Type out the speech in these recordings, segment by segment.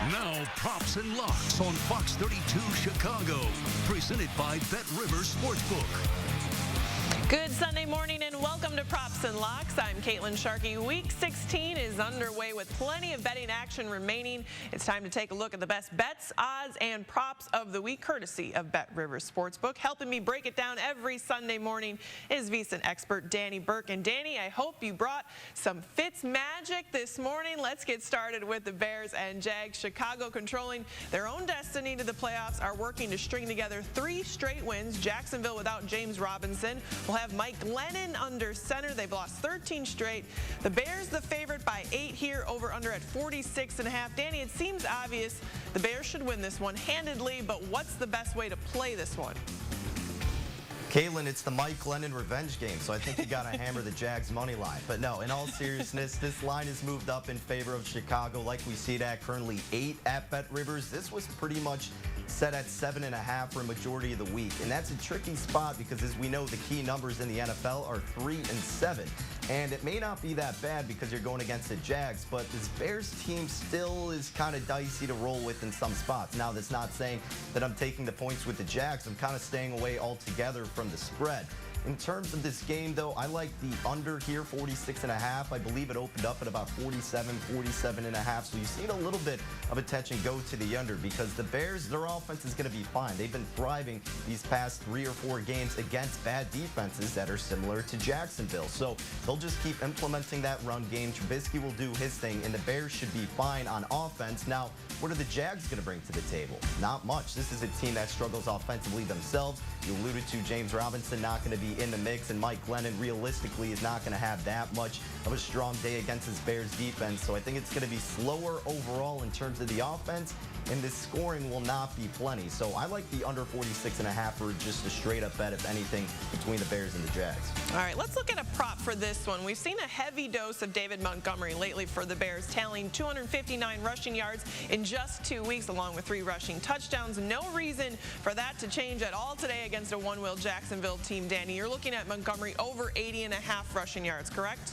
Now, Props and Locks on Fox 32 Chicago. Presented by Bet Rivers Sportsbook. Good Sunday morning and welcome to Props and Locks. I'm Caitlin Sharkey. Week 16 is underway with plenty of betting action remaining. It's time to take a look at the best bets, odds, and props of the week, courtesy of Bet Rivers Sportsbook. Helping me break it down every Sunday morning is VSiN expert Danny Burke. And Danny, I hope you brought some Fitz magic this morning. Let's get started with the Bears and Jags. Chicago, controlling their own destiny to the playoffs, are working to string together 3 straight wins. Jacksonville without James Robinson will have Mike Glennon under center. They've lost 13 straight. The Bears the favorite by 8 here, over under at 46.5. Danny, it seems obvious the Bears should win this one handedly, but what's the best way to play this one? Caitlin, it's the Mike Glennon revenge game, so I think you got to hammer the Jags money line. But no, in all seriousness, this line has moved up in favor of Chicago like we see it at currently 8 at Bet Rivers. This was pretty much set at 7.5 for a majority of the week. And that's a tricky spot because, as we know, the key numbers in the NFL are 3 and 7. And it may not be that bad because you're going against the Jags, but this Bears team still is kind of dicey to roll with in some spots. Now, that's not saying that I'm taking the points with the Jags. I'm kind of staying away altogether from the spread. In terms of this game, though, I like the under here, 46.5. I believe it opened up at about 47, 47.5. So you've seen a little bit of attention go to the under because the Bears, their offense is going to be fine. They've been thriving these past 3 or 4 games against bad defenses that are similar to Jacksonville. So they'll just keep implementing that run game. Trubisky will do his thing, and the Bears should be fine on offense. Now, what are the Jags going to bring to the table? Not much. This is a team that struggles offensively themselves. You alluded to James Robinson not going to be in the mix, and Mike Glennon realistically is not going to have that much of a strong day against his Bears defense. So I think it's going to be slower overall in terms of the offense, and the scoring will not be plenty. So I like the under 46.5 for just a straight up bet, if anything, between the Bears and the Jags. All right, let's look at a prop for this one. We've seen a heavy dose of David Montgomery lately for the Bears, tallying 259 rushing yards in just 2 weeks, along with 3 rushing touchdowns. No reason for that to change at all today against a one-wheel Jacksonville team. Danny, you're looking at Montgomery over 80.5 rushing yards, correct?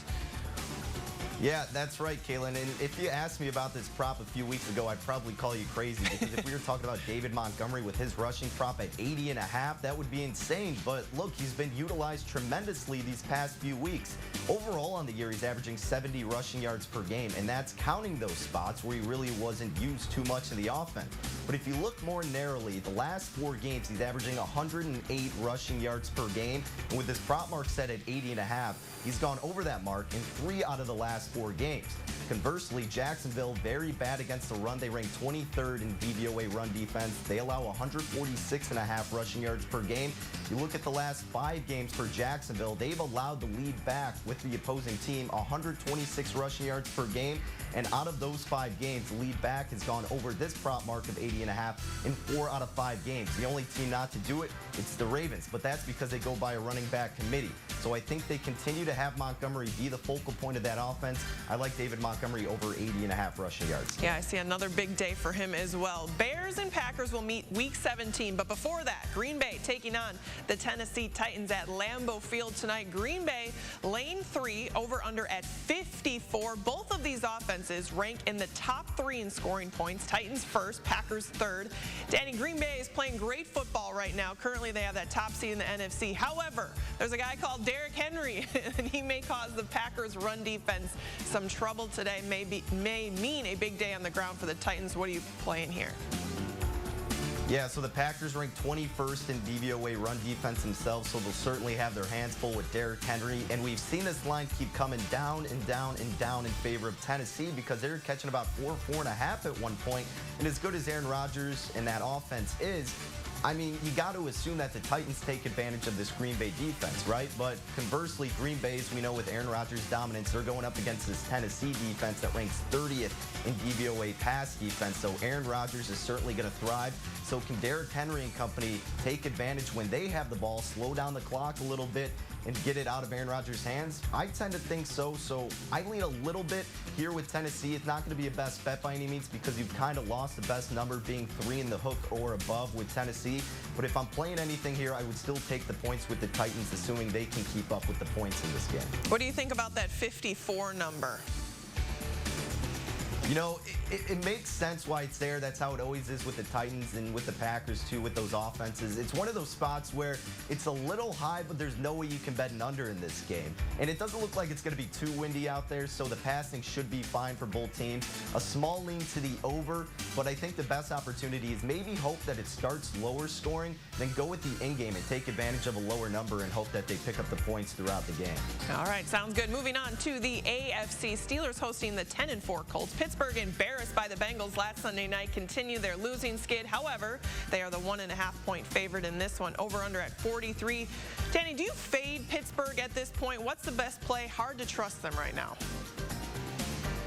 Yeah, that's right, Kaylin. And if you asked me about this prop a few weeks ago, I'd probably call you crazy because if we were talking about David Montgomery with his rushing prop at 80.5, that would be insane. But look, he's been utilized tremendously these past few weeks. Overall on the year, he's averaging 70 rushing yards per game, and that's counting those spots where he really wasn't used too much in the offense. But if you look more narrowly, the last 4 games, he's averaging 108 rushing yards per game. And with his prop mark set at 80.5, he's gone over that mark in 3 out of the last 4 games. Conversely, Jacksonville, very bad against the run. They rank 23rd in DVOA run defense. They allow 146.5 rushing yards per game. You look at the last 5 games for Jacksonville, they've allowed the lead back with the opposing team 126 rushing yards per game. And out of those 5 games, the lead back has gone over this prop mark of 80.5 in 4 out of 5 games. The only team not to do it, it's the Ravens, but that's because they go by a running back committee. So I think they continue to have Montgomery be the focal point of that offense. I like David Montgomery over 80.5 rushing yards. Yeah, I see another big day for him as well. Bears and Packers will meet Week 17, but before that, Green Bay taking on the Tennessee Titans at Lambeau Field tonight. Green Bay, lane 3, over under at 54. Both of these offenses rank in the top 3 in scoring points. Titans first, Packers third. Danny, Green Bay is playing great football right now. Currently, they have that top seed in the NFC. However, there's a guy called Derrick Henry, and he may cause the Packers' run defense some trouble today. May mean a big day on the ground for the Titans. What are you playing here? Yeah, so the Packers rank 21st in DVOA run defense themselves, so they'll certainly have their hands full with Derrick Henry. And we've seen this line keep coming down and down and down in favor of Tennessee because they're catching about 4.5 at one point. And as good as Aaron Rodgers and that offense is, I mean, you got to assume that the Titans take advantage of this Green Bay defense, right? But conversely, Green Bay, as we know, with Aaron Rodgers' dominance, they're going up against this Tennessee defense that ranks 30th in DVOA pass defense. So Aaron Rodgers is certainly going to thrive. So can Derrick Henry and company take advantage when they have the ball, slow down the clock a little bit, and get it out of Aaron Rodgers' hands? I tend to think so. So I lean a little bit here with Tennessee. It's not going to be a best bet by any means because you've kind of lost the best number being 3 in the hook or above with Tennessee. But if I'm playing anything here, I would still take the points with the Titans, assuming they can keep up with the points in this game. What do you think about that 54 number? You know, it makes sense why it's there. That's how it always is with the Titans and with the Packers, too, with those offenses. It's one of those spots where it's a little high, but there's no way you can bet an under in this game. And it doesn't look like it's going to be too windy out there, so the passing should be fine for both teams. A small lean to the over, but I think the best opportunity is maybe hope that it starts lower scoring, then go with the in-game and take advantage of a lower number and hope that they pick up the points throughout the game. All right, sounds good. Moving on to the AFC. Steelers hosting the 10-4 Colts. Pittsburgh embarrassed by the Bengals last Sunday night, continue their losing skid. However, they are the 1.5-point favorite in this one, over under at 43. Danny, do you fade Pittsburgh at this point? What's the best play? Hard to trust them right now.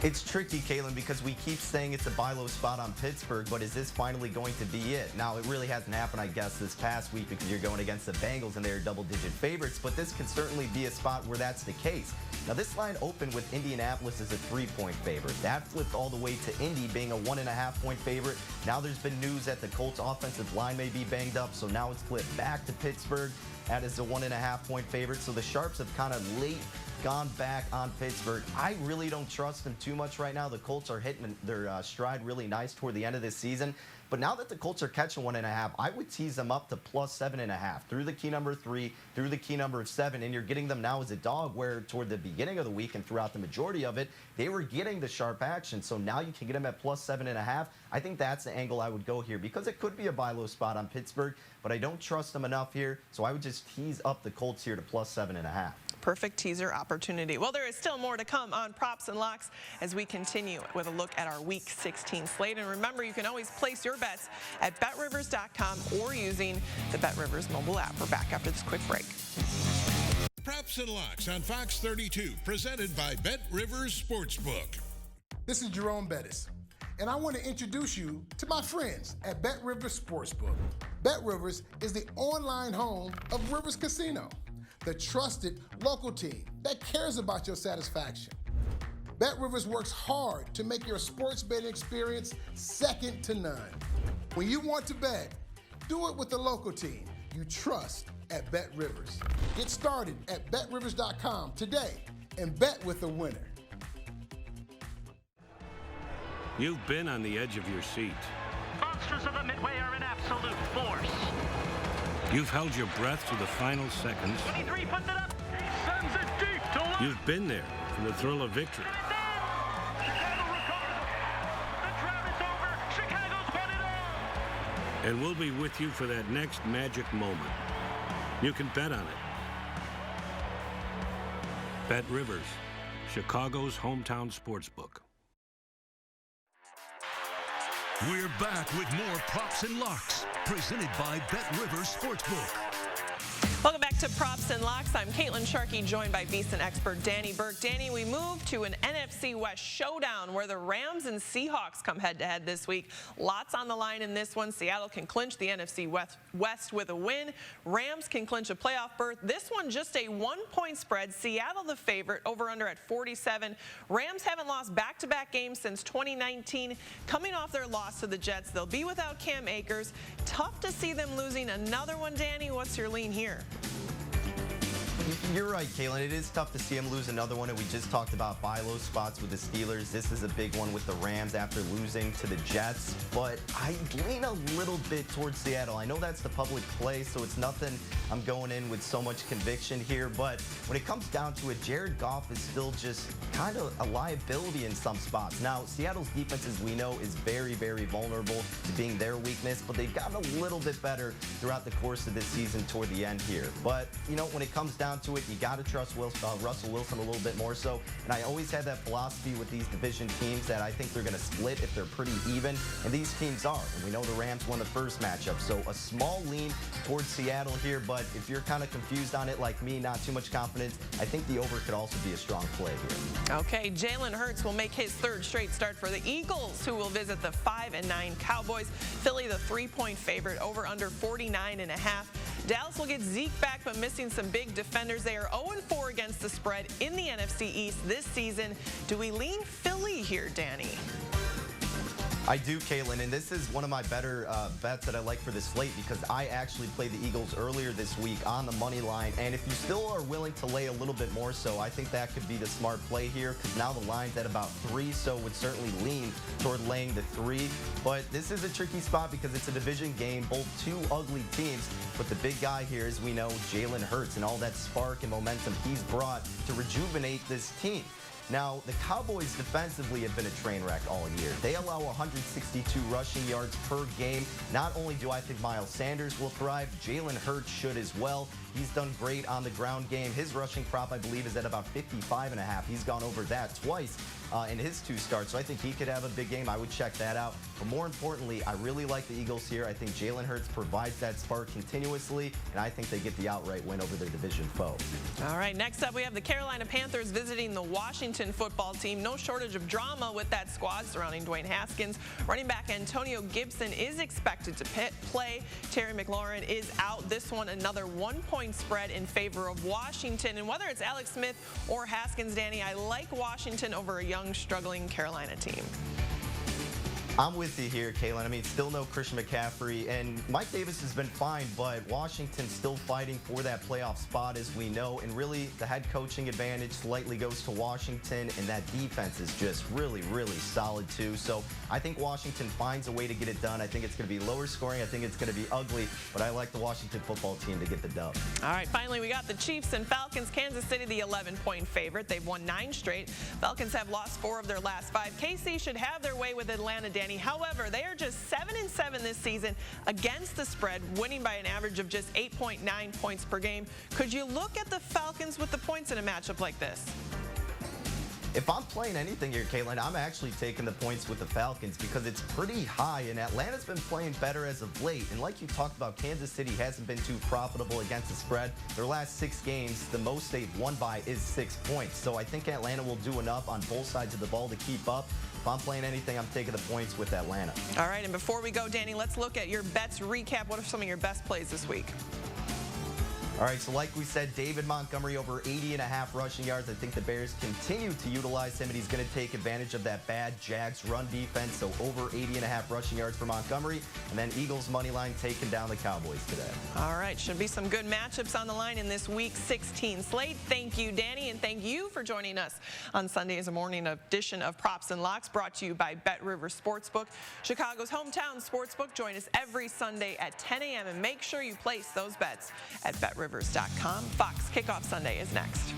It's tricky, Caitlin, because we keep saying it's a buy low spot on Pittsburgh, but is this finally going to be it? Now, it really hasn't happened, I guess, this past week because you're going against the Bengals and they're double-digit favorites, but this can certainly be a spot where that's the case. Now, this line opened with Indianapolis as a 3-point favorite. That flipped all the way to Indy being a 1.5-point favorite. Now there's been news that the Colts offensive line may be banged up, so now it's flipped back to Pittsburgh. That is a 1.5-point favorite. So the Sharps have kind of late gone back on Pittsburgh. I really don't trust them too much right now. The Colts are hitting their stride really nice toward the end of this season. But now that the Colts are catching 1.5, I would tease them up to plus 7.5 through the key number 3, through the key number of 7, and you're getting them now as a dog, where toward the beginning of the week and throughout the majority of it, they were getting the sharp action. So now you can get them at plus 7.5. I think that's the angle I would go here because it could be a buy low spot on Pittsburgh, but I don't trust them enough here. So I would just tease up the Colts here to plus 7.5. Perfect teaser opportunity. Well, there is still more to come on Props and Locks as we continue with a look at our Week 16 slate. And remember, you can always place your bets at BetRivers.com or using the BetRivers mobile app. We're back after this quick break. Props and Locks on Fox 32, presented by BetRivers Sportsbook. This is Jerome Bettis, and I want to introduce you to my friends at BetRivers Sportsbook. BetRivers is the online home of Rivers Casino, the trusted local team that cares about your satisfaction. BetRivers works hard to make your sports betting experience second to none. When you want to bet, do it with the local team you trust at BetRivers. Get started at BetRivers.com today and bet with a winner. You've been on the edge of your seat. Monsters of the Midway are in absolute force. You've held your breath to the final seconds. 23 puts it up. He sends it deep to left. You've been there for the thrill of victory. Chicago recovers. The drought is over. Chicago's won it all. And we'll be with you for that next magic moment. You can bet on it. Bet Rivers, Chicago's hometown sportsbook. We're back with more Props and Locks, presented by BetRivers Sportsbook. Welcome back to Props and Locks. I'm Caitlin Sharkey, joined by VSiN expert Danny Burke. Danny, we move to an NFC West showdown where the Rams and Seahawks come head-to-head this week. Lots on the line in this one. Seattle can clinch the NFC West with a win. Rams can clinch a playoff berth. This one just a 1-point spread. Seattle the favorite, over-under at 47. Rams haven't lost back-to-back games since 2019. Coming off their loss to the Jets, they'll be without Cam Akers. Tough to see them losing another one, Danny. What's your lean here? You're right, Caitlin. It is tough to see them lose another one, and we just talked about buy low spots with the Steelers. This is a big one with the Rams after losing to the Jets, but I lean a little bit towards Seattle. I know that's the public play, so it's nothing I'm going in with so much conviction here, but when it comes down to it, Jared Goff is still just kind of a liability in some spots. Now, Seattle's defense, as we know, is very, very vulnerable to being their weakness, but they've gotten a little bit better throughout the course of this season toward the end here. But, you know, when it comes down to it, you got to trust Russell Wilson a little bit more so. And I always had that philosophy with these division teams that I think they're going to split if they're pretty even. And these teams are. And we know the Rams won the first matchup. So a small lean towards Seattle here. But if you're kind of confused on it like me, not too much confidence, I think the over could also be a strong play here. Okay, Jalen Hurts will make his third straight start for the Eagles, who will visit the 5-9 Cowboys. Philly, the 3-point favorite, over under 49.5. Dallas will get Zeke back, but missing some big defenders. They are 0-4 against the spread in the NFC East this season. Do we lean Philly here, Danny? I do, Caitlin, and this is one of my better bets that I like for this slate because I actually played the Eagles earlier this week on the money line, and if you still are willing to lay a little bit more so, I think that could be the smart play here because now the line's at about 3, so would certainly lean toward laying the 3. But this is a tricky spot because it's a division game, both two ugly teams, but the big guy here, as we know, Jalen Hurts and all that spark and momentum he's brought to rejuvenate this team. Now, the Cowboys defensively have been a train wreck all year. They allow 162 rushing yards per game. Not only do I think Miles Sanders will thrive, Jalen Hurts should as well. He's done great on the ground game. His rushing prop, I believe, is at about 55.5. He's gone over that twice in his 2 starts, so I think he could have a big game. I would check that out. But more importantly, I really like the Eagles here. I think Jalen Hurts provides that spark continuously, and I think they get the outright win over their division foe. All right, next up we have the Carolina Panthers visiting the Washington football team. No shortage of drama with that squad surrounding Dwayne Haskins. Running back Antonio Gibson is expected to play. Terry McLaurin is out. This one another 1-point spread in favor of Washington. And whether it's Alex Smith or Haskins, Danny, I like Washington over a young, struggling Carolina team. I'm with you here, Caitlin. I mean, still no Christian McCaffrey, and Mike Davis has been fine, but Washington's still fighting for that playoff spot, as we know, and really the head coaching advantage slightly goes to Washington, and that defense is just really, really solid, too. So I think Washington finds a way to get it done. I think it's going to be lower scoring. I think it's going to be ugly, but I like the Washington football team to get the dub. All right, finally, we got the Chiefs and Falcons. Kansas City, the 11-point favorite. They've won 9 straight. Falcons have lost 4 of their last 5. KC should have their way with Atlanta, Danny. However, they are just 7-7 this season against the spread, winning by an average of just 8.9 points per game. Could you look at the Falcons with the points in a matchup like this? If I'm playing anything here, Caitlin, I'm actually taking the points with the Falcons because it's pretty high, and Atlanta's been playing better as of late. And like you talked about, Kansas City hasn't been too profitable against the spread. Their last 6 games, the most they've won by is 6 points. So I think Atlanta will do enough on both sides of the ball to keep up. If I'm playing anything, I'm taking the points with Atlanta. All right, and before we go, Danny, let's look at your bets recap. What are some of your best plays this week? All right, so like we said, David Montgomery over 80.5 rushing yards. I think the Bears continue to utilize him, and he's going to take advantage of that bad Jags run defense. So over 80.5 rushing yards for Montgomery. And then Eagles money line taking down the Cowboys today. All right, should be some good matchups on the line in this Week 16 slate. Thank you, Danny, and thank you for joining us on Sunday's morning edition of Props and Locks, brought to you by Bet River Sportsbook, Chicago's hometown sportsbook. Join us every Sunday at 10 a.m. and make sure you place those bets at BetRivers.com. Fox Kickoff Sunday is next.